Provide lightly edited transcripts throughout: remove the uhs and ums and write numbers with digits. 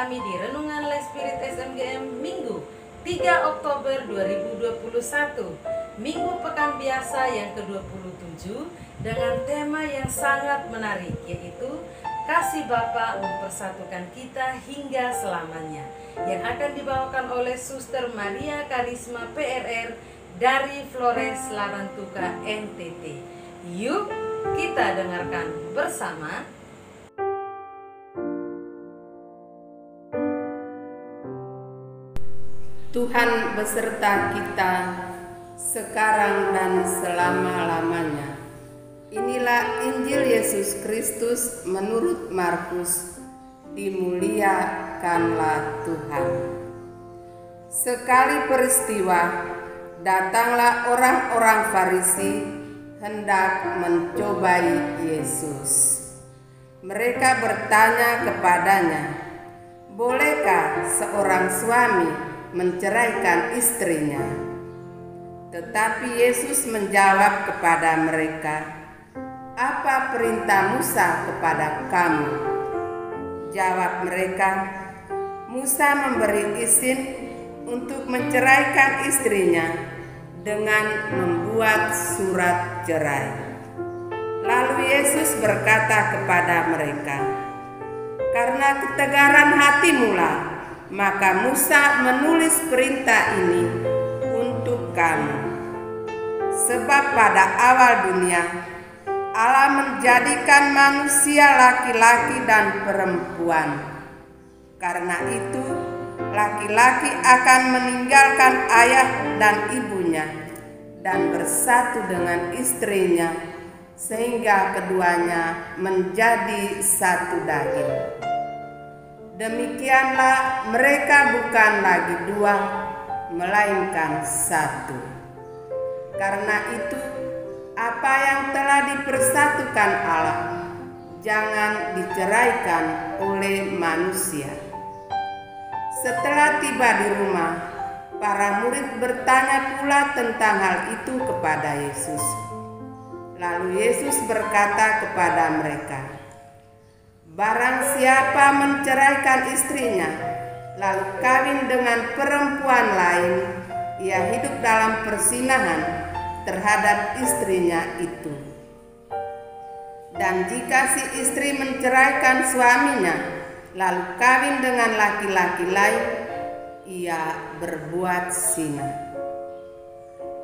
kami di Renungan Life Spirit SMGM Minggu 3 Oktober 2021, Minggu Pekan Biasa yang ke-27 dengan tema yang sangat menarik, yaitu Kasih Bapa mempersatukan kita hingga selamanya, yang akan dibawakan oleh Suster Maria Karisma PRR dari Flores Larantuka NTT. Yuk kita dengarkan bersama. Tuhan beserta kita sekarang dan selama-lamanya. Inilah Injil Yesus Kristus menurut Markus. Dimuliakanlah Tuhan. Sekali peristiwa, datanglah orang-orang Farisi hendak mencobai Yesus. Mereka bertanya kepadanya, "Bolehkah seorang suami menceraikan istrinya?" Tetapi Yesus menjawab kepada mereka, "Apa perintah Musa kepada kamu?" Jawab mereka, "Musa memberi izin untuk menceraikan istrinya dengan membuat surat cerai." Lalu Yesus berkata kepada mereka, "Karena ketegaran hatimulah, maka Musa menulis perintah ini untuk kamu. Sebab pada awal dunia, Allah menjadikan manusia laki-laki dan perempuan. Karena itu, laki-laki akan meninggalkan ayah dan ibunya dan bersatu dengan istrinya, sehingga keduanya menjadi satu daging. Demikianlah mereka bukan lagi dua, melainkan satu. Karena itu, apa yang telah dipersatukan Allah, jangan diceraikan oleh manusia." Setelah tiba di rumah, para murid bertanya pula tentang hal itu kepada Yesus. Lalu Yesus berkata kepada mereka, "Barang siapa menceraikan istrinya, lalu kawin dengan perempuan lain, ia hidup dalam perzinahan terhadap istrinya itu. Dan jika si istri menceraikan suaminya, lalu kawin dengan laki-laki lain, ia berbuat zina."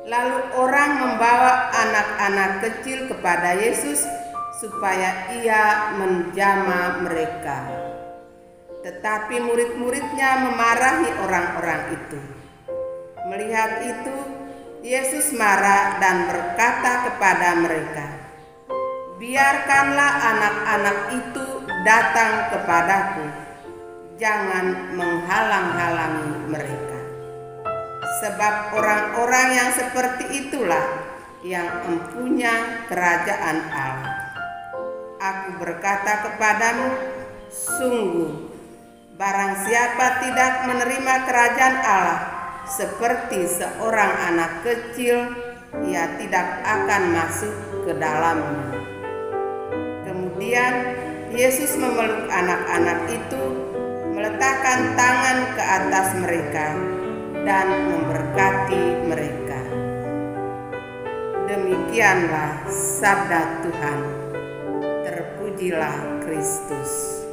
Lalu orang membawa anak-anak kecil kepada Yesus supaya ia menjamah mereka. Tetapi murid-muridnya memarahi orang-orang itu. Melihat itu, Yesus marah dan berkata kepada mereka, "Biarkanlah anak-anak itu datang kepadaku, jangan menghalang-halangi mereka. Sebab orang-orang yang seperti itulah yang mempunyai kerajaan Allah. Aku berkata kepadamu, sungguh, barang siapa tidak menerima kerajaan Allah seperti seorang anak kecil, ia tidak akan masuk ke dalamnya." Kemudian Yesus memeluk anak-anak itu, meletakkan tangan ke atas mereka, dan memberkati mereka. Demikianlah sabda Tuhan. Terpujilah Kristus.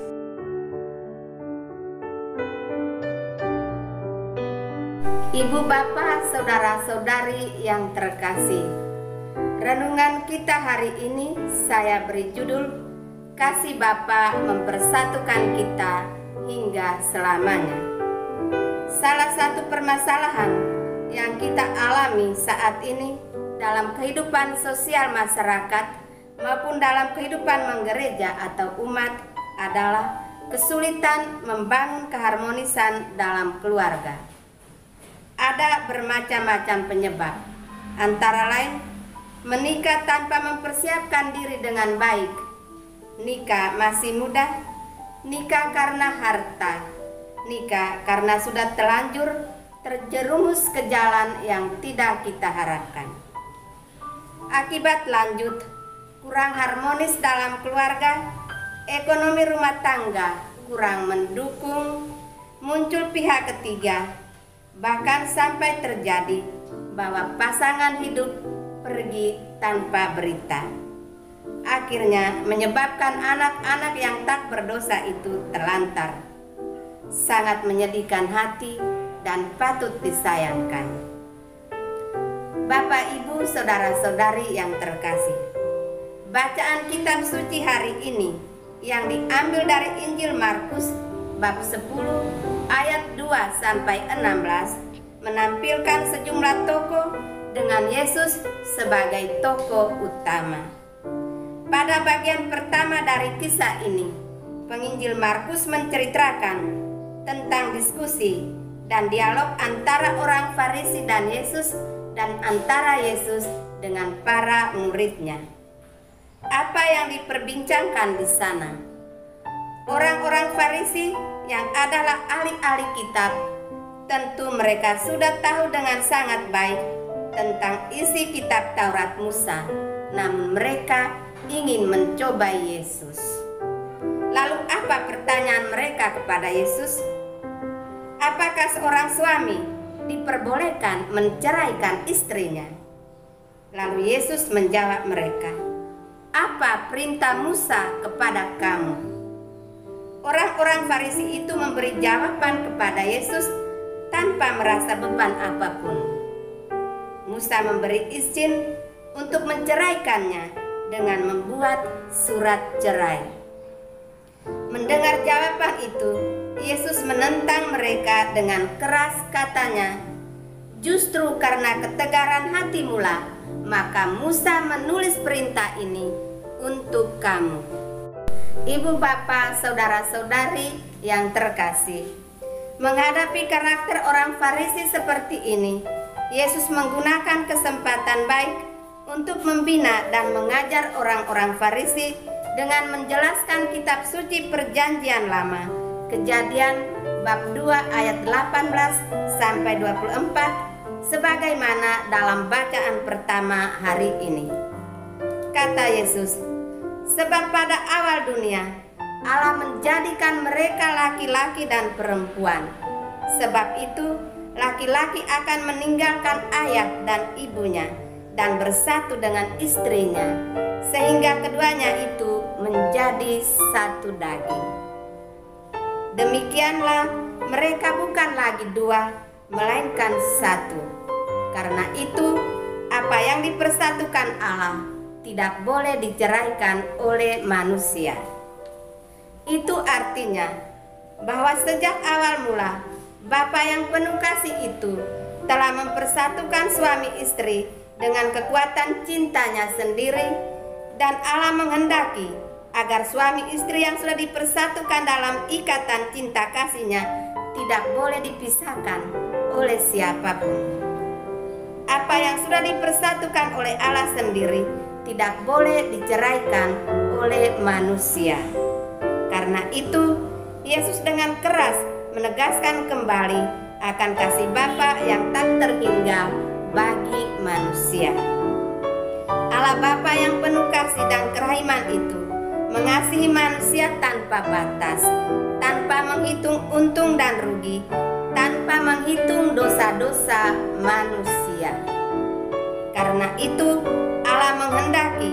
Ibu bapak, saudara-saudari yang terkasih, renungan kita hari ini saya beri judul Kasih Bapa mempersatukan kita hingga selamanya. Salah satu permasalahan yang kita alami saat ini dalam kehidupan sosial masyarakat maupun dalam kehidupan menggereja atau umat adalah kesulitan membangun keharmonisan dalam keluarga. Ada bermacam-macam penyebab, antara lain menikah tanpa mempersiapkan diri dengan baik, nikah masih muda, nikah karena harta, nikah karena sudah terlanjur terjerumus ke jalan yang tidak kita harapkan. Akibat lanjut, kurang harmonis dalam keluarga, ekonomi rumah tangga kurang mendukung, muncul pihak ketiga, bahkan sampai terjadi bahwa pasangan hidup pergi tanpa berita. Akhirnya menyebabkan anak-anak yang tak berdosa itu terlantar. Sangat menyedihkan hati dan patut disayangkan. Bapak, Ibu, saudara-saudari yang terkasih, bacaan kitab suci hari ini yang diambil dari Injil Markus bab 10 ayat 2 sampai 16 menampilkan sejumlah tokoh dengan Yesus sebagai tokoh utama. Pada bagian pertama dari kisah ini, penginjil Markus menceritakan tentang diskusi dan dialog antara orang Farisi dan Yesus dan antara Yesus dengan para muridnya. Apa yang diperbincangkan di sana? Orang-orang Farisi yang adalah ahli-ahli kitab, tentu mereka sudah tahu dengan sangat baik tentang isi kitab Taurat Musa, namun mereka ingin mencoba Yesus. Lalu apa pertanyaan mereka kepada Yesus? Apakah seorang suami diperbolehkan menceraikan istrinya? Lalu Yesus menjawab mereka, "Apa perintah Musa kepada kamu?" Orang-orang Farisi itu memberi jawaban kepada Yesus tanpa merasa beban apapun. Musa memberi izin untuk menceraikannya dengan membuat surat cerai. Mendengar jawaban itu, Yesus menentang mereka dengan keras, katanya, "Justru karena ketegaran hatimulah, maka Musa menulis perintah ini untuk kamu." Ibu, bapak, saudara-saudari yang terkasih, menghadapi karakter orang Farisi seperti ini, Yesus menggunakan kesempatan baik untuk membina dan mengajar orang-orang Farisi dengan menjelaskan kitab suci Perjanjian Lama, Kejadian bab 2 ayat 18 sampai 24, sebagaimana dalam bacaan pertama hari ini. Kata Yesus, "Sebab pada awal dunia Allah menjadikan mereka laki-laki dan perempuan. Sebab itu laki-laki akan meninggalkan ayah dan ibunya dan bersatu dengan istrinya, sehingga keduanya itu menjadi satu daging. Demikianlah mereka bukan lagi dua, melainkan satu. Karena itu apa yang dipersatukan Allah tidak boleh diceraikan oleh manusia." Itu artinya bahwa sejak awal mula Bapa yang penuh kasih itu telah mempersatukan suami istri dengan kekuatan cintanya sendiri, dan Allah menghendaki agar suami istri yang sudah dipersatukan dalam ikatan cinta kasihnya tidak boleh dipisahkan oleh siapapun. Apa yang sudah dipersatukan oleh Allah sendiri tidak boleh diceraikan oleh manusia. Karena itu, Yesus dengan keras menegaskan kembali akan kasih Bapa yang tak terhingga bagi manusia. Allah Bapa yang penuh kasih dan kerahiman itu mengasihi manusia tanpa batas, tanpa menghitung untung dan rugi, tanpa menghitung dosa-dosa manusia. Karena itu Allah menghendaki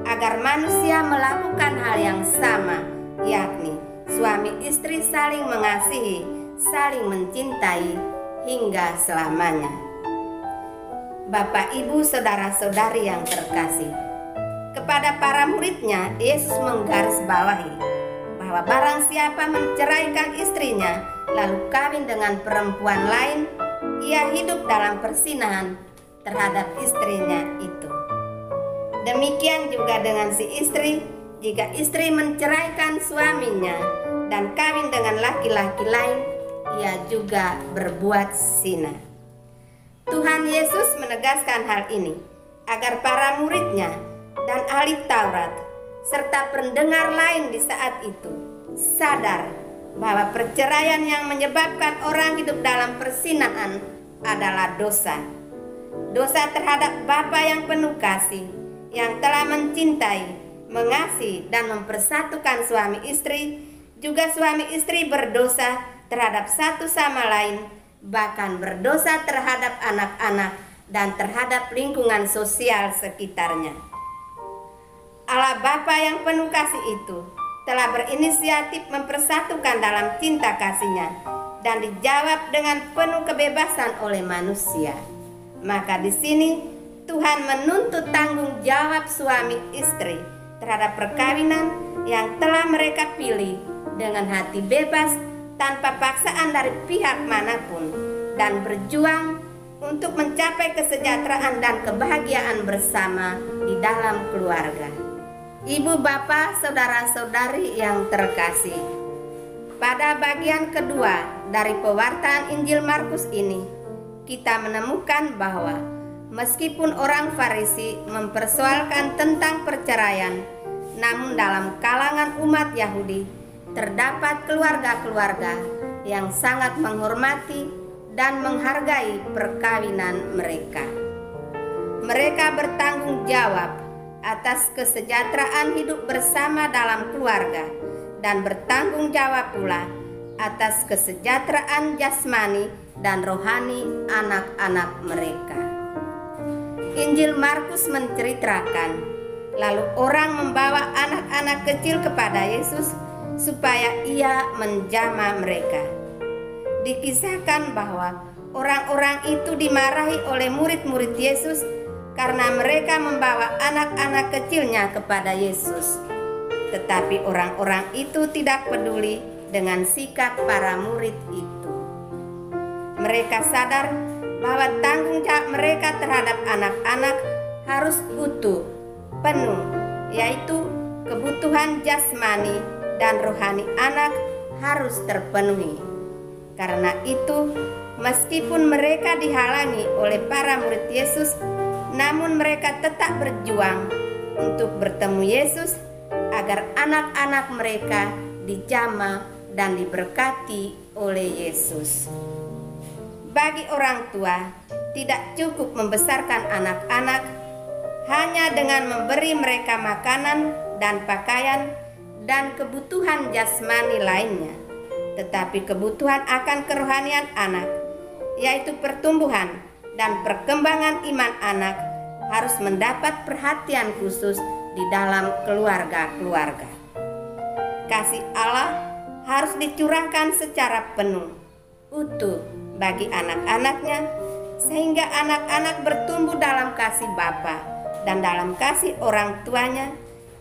agar manusia melakukan hal yang sama, yakni suami istri saling mengasihi, saling mencintai hingga selamanya. Bapak, Ibu, saudara-saudari yang terkasih, kepada para muridnya Yesus menggarisbawahi bahwa barang siapa menceraikan istrinya lalu kawin dengan perempuan lain, ia hidup dalam perzinahan terhadap istrinya itu. Demikian juga dengan si istri, jika istri menceraikan suaminya dan kawin dengan laki-laki lain, ia juga berbuat zina. Tuhan Yesus menegaskan hal ini agar para muridnya dan ahli Taurat serta pendengar lain di saat itu sadar bahwa perceraian yang menyebabkan orang hidup dalam perzinahan adalah dosa. Dosa terhadap Bapa yang penuh kasih, yang telah mencintai, mengasihi dan mempersatukan suami istri juga suami istri berdosa terhadap satu sama lain, bahkan berdosa terhadap anak-anak dan terhadap lingkungan sosial sekitarnya. Allah Bapa yang penuh kasih itu telah berinisiatif mempersatukan dalam cinta kasih-Nya dan dijawab dengan penuh kebebasan oleh manusia. Maka di sini Tuhan menuntut tanggung jawab suami istri terhadap perkawinan yang telah mereka pilih dengan hati bebas tanpa paksaan dari pihak manapun, dan berjuang untuk mencapai kesejahteraan dan kebahagiaan bersama di dalam keluarga. Ibu, bapak, saudara-saudari yang terkasih, pada bagian kedua dari pewartaan Injil Markus ini, kita menemukan bahwa meskipun orang Farisi mempersoalkan tentang perceraian, namun dalam kalangan umat Yahudi terdapat keluarga-keluarga yang sangat menghormati dan menghargai perkawinan mereka. Mereka bertanggung jawab atas kesejahteraan hidup bersama dalam keluarga dan bertanggung jawab pula atas kesejahteraan jasmani dan rohani anak-anak mereka. Injil Markus menceritakan, lalu orang membawa anak-anak kecil kepada Yesus supaya ia menjamah mereka. Dikisahkan bahwa orang-orang itu dimarahi oleh murid-murid Yesus karena mereka membawa anak-anak kecilnya kepada Yesus. Tetapi orang-orang itu tidak peduli dengan sikap para murid itu. Mereka sadar bahwa tanggung jawab mereka terhadap anak-anak harus utuh, penuh, yaitu kebutuhan jasmani dan rohani anak harus terpenuhi. Karena itu, meskipun mereka dihalangi oleh para murid Yesus, namun mereka tetap berjuang untuk bertemu Yesus agar anak-anak mereka dijamah dan diberkati oleh Yesus. Bagi orang tua, tidak cukup membesarkan anak-anak hanya dengan memberi mereka makanan dan pakaian dan kebutuhan jasmani lainnya, tetapi kebutuhan akan kerohanian anak, yaitu pertumbuhan dan perkembangan iman anak, harus mendapat perhatian khusus di dalam keluarga-keluarga. Kasih Allah harus dicurahkan secara penuh, utuh bagi anak-anaknya, sehingga anak-anak bertumbuh dalam kasih Bapa dan dalam kasih orang tuanya,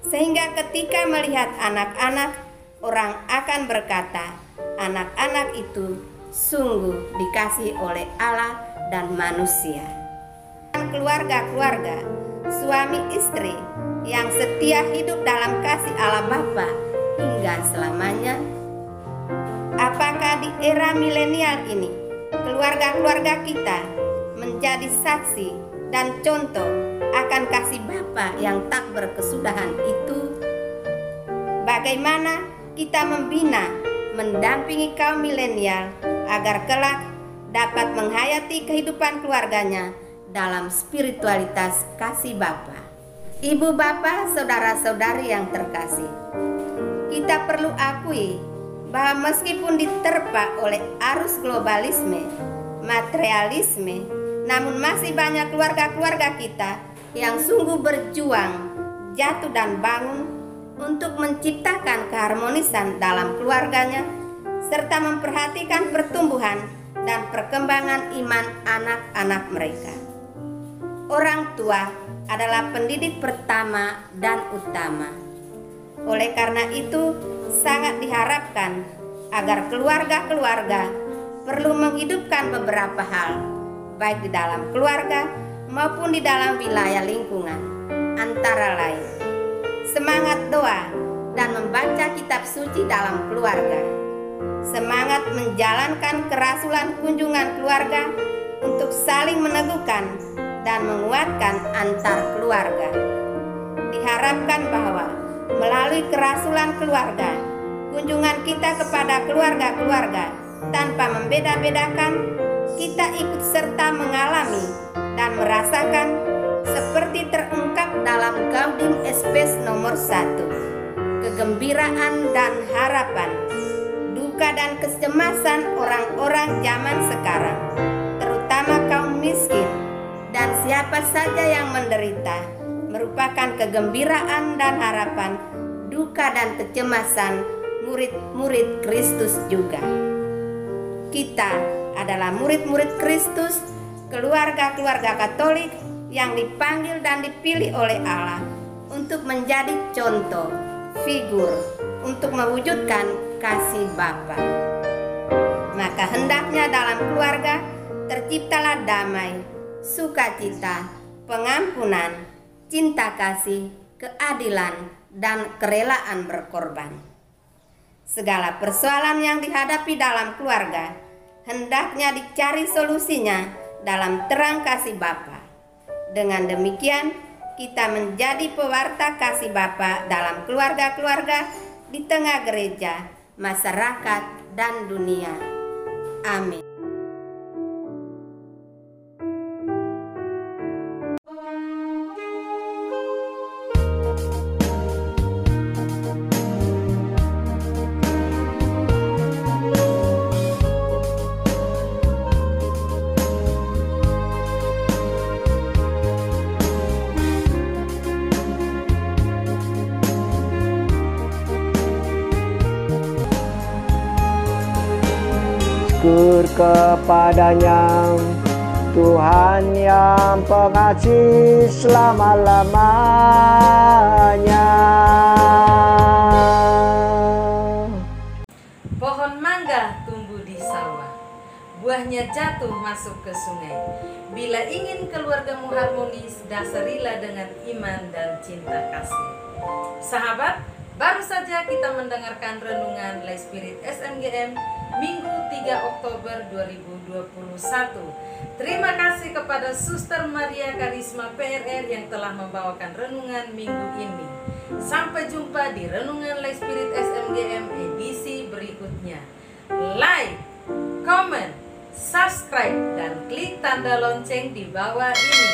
sehingga ketika melihat anak-anak, orang akan berkata, anak-anak itu sungguh dikasihi oleh Allah dan manusia. Keluarga-keluarga, suami istri yang setia hidup dalam kasih Allah Bapa hingga selamanya. Apakah di era milenial ini keluarga-keluarga kita menjadi saksi dan contoh akan kasih Bapa yang tak berkesudahan itu? Bagaimana kita membina, mendampingi kaum milenial agar kelak dapat menghayati kehidupan keluarganya dalam spiritualitas kasih Bapa? Ibu, bapak, saudara-saudari yang terkasih, kita perlu akui bahwa meskipun diterpa oleh arus globalisme, materialisme, namun masih banyak keluarga-keluarga kita yang sungguh berjuang, jatuh dan bangun untuk menciptakan keharmonisan dalam keluarganya, serta memperhatikan pertumbuhan dan perkembangan iman anak-anak mereka. Orang tua adalah pendidik pertama dan utama. Oleh karena itu, sangat diharapkan agar keluarga-keluarga perlu menghidupkan beberapa hal, baik di dalam keluarga maupun di dalam wilayah lingkungan, antara lain semangat doa dan membaca kitab suci dalam keluarga, semangat menjalankan kerasulan kunjungan keluarga untuk saling meneguhkan dan menguatkan antar keluarga. Diharapkan bahwa melalui kerasulan keluarga, kunjungan kita kepada keluarga-keluarga tanpa membeda-bedakan, kita ikut serta mengalami dan merasakan seperti terungkap dalam Gaudium et Spes nomor 1, kegembiraan dan harapan, duka dan kecemasan orang-orang zaman sekarang, terutama kaum miskin dan siapa saja yang menderita, merupakan kegembiraan dan harapan, duka dan kecemasan murid-murid Kristus juga. Kita adalah murid-murid Kristus, keluarga-keluarga Katolik yang dipanggil dan dipilih oleh Allah untuk menjadi contoh, figur, untuk mewujudkan kasih Bapa. Maka hendaknya dalam keluarga terciptalah damai, sukacita, pengampunan, cinta kasih, keadilan, dan kerelaan berkorban. Segala persoalan yang dihadapi dalam keluarga hendaknya dicari solusinya dalam terang kasih Bapa. Dengan demikian, kita menjadi pewarta kasih Bapa dalam keluarga-keluarga, di tengah gereja, masyarakat, dan dunia. Amin. Syukur kepadanya, Tuhan yang pengasih selama-lamanya. Pohon mangga tumbuh di sawah, buahnya jatuh masuk ke sungai. Bila ingin keluargamu harmonis, dasarilah dengan iman dan cinta kasih. Sahabat, baru saja kita mendengarkan renungan Lay Spirit SMGM Minggu 3 Oktober 2021. Terima kasih kepada Suster Maria Karisma PRR yang telah membawakan renungan minggu ini. Sampai jumpa di renungan Lay Spirit SMGM edisi berikutnya. Like, comment, subscribe, dan klik tanda lonceng di bawah ini.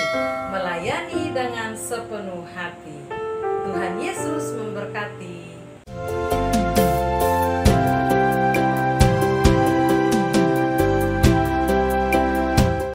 Melayani dengan sepenuh hati. Tuhan Yesus memberkati.